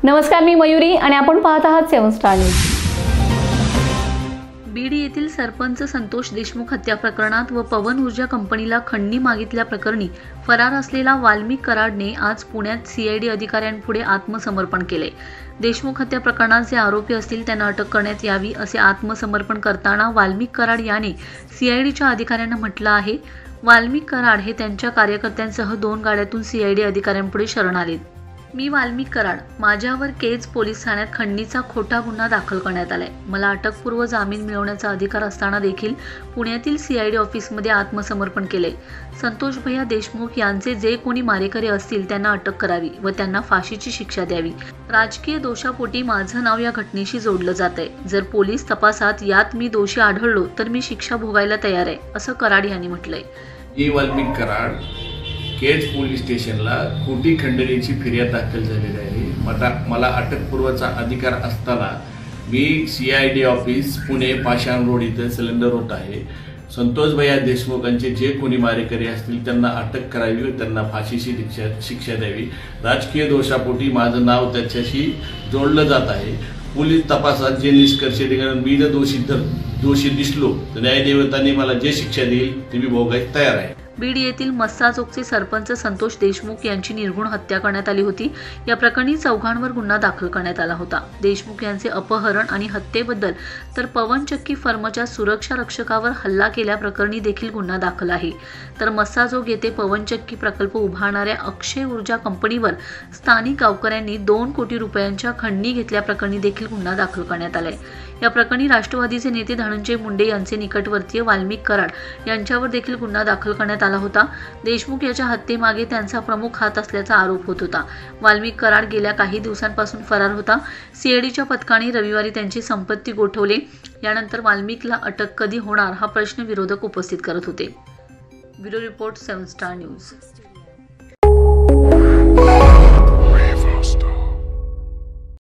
नमस्कार, मी मयुरी आणि आपण पाहत आहात 7 स्टार न्यूज। बीड येथील सरपंच संतोष देशमुख हत्या प्रकरणात व पवन ऊर्जा कंपनीला खंडणी मागितल्या प्रकरणी फरार असलेला वाल्मिक कराडने आज पुण्यात सीआयडी अधिकाऱ्यांपुढे आत्मसमर्पण केले। देशमुख हत्या प्रकरणात जे आरोपी असतील त्यांना अटक करण्यात यावी असे आत्मसमर्पण करताना वाल्मिक कराड याने सीआयडीच्या अधिकाऱ्यांना म्हटलं आहे। वाल्मिक कराड हे त्यांच्या कार्यकर्त्यांसह 2 गाड्यातून सीआयडी अधिकाऱ्यांपुढे शरण आले। मी वाल्मिक कराड, माझ्यावर केज पोलीस ठाण्यात खंडणीचा खोटा गुन्हा दाखल करण्यात आलाय। मला अटकपूर्व जामीन मिळवण्याचा अधिकार असताना देखील पुण्यातील सीआयडी ऑफिसमध्ये आत्मसमर्पण केले। संतोष भैया देशमुख यांचे जे कोणी मारेकरी असतील त्यांना अटक करावी व त्यांना फाशीची शिक्षा द्यावी। राजकीय दोषापोटी माझं नाव या घटनेशी जोडलं जातंय। जर पोलीस तपासात यात मी दोषी आढळलो तर मी शिक्षा भोगायला तयार आहे, असं कराड यांनी म्हटलंय। मी वाल्मिक कराड केज पोलीस स्टेशनला खोटी खंडणीची फिर्याद दाखल झालेली आहे। मला अटकपूर्वचा अधिकार असताना मी सीआयडी ऑफिस पुणे पाषाण रोड इथं सिलेंडर होत आहे। संतोष भैया देशमुखांचे जे कोणी मारेकरी असतील त्यांना अटक करावी व त्यांना फाशीची शिक्षा द्यावी। राजकीय दोषापोटी माझं नाव त्याच्याशी जोडलं जात आहे। पोलीस तपासात जे निष्कर्ष निघाले, मी जर दोषी दिसलो तर न्यायदेवतांनी मला जे शिक्षा देईल ती मी भोगायला तयार आहे। बीड येथील मस्साजोगचे सरपंच संतोष देशमुख यांची निर्घृण हत्या करण्यात आली होती। या प्रकरणी 4 गुन्हा दाखल करण्यात आला होता। देशमुख यांचे अपहरण आणि हत्येबद्दल तर पवन चक्की फर्मच्या सुरक्षा रक्षकावर हल्ला केल्याप्रकरणी देखील गुन्हा दाखल आहे। तर मस्साजोग येथे पवन चक्की प्रकल्प उभारणाऱ्या अक्षय ऊर्जा कंपनीवर स्थानिक गावकऱ्यांनी 2 कोटी रुपयांच्या खंडणी घेतल्याप्रकरणी देखील गुन्हा दाखल करण्यात आलाय। या प्रकरणी राष्ट्रवादीचे नेते धनंजय मुंडे यांचे निकटवर्तीय वाल्मिक कराड यांच्यावर देखील गुन्हा दाखल करण्यात आला होता। देशमुख याच्या हत्येमागे त्यांचा प्रमुख हात असल्याचा आरोप होत होता। वाल्मिक कराड गेल्या काही दिवसांपासून फरार होता। सीआयडीच्या पथकाने रविवारी त्यांची संपत्ती गोठवली। यानंतर वाल्मिकला अटक कधी होणार हा प्रश्न विरोधक उपस्थित करत होते। Bureau report 7 star news.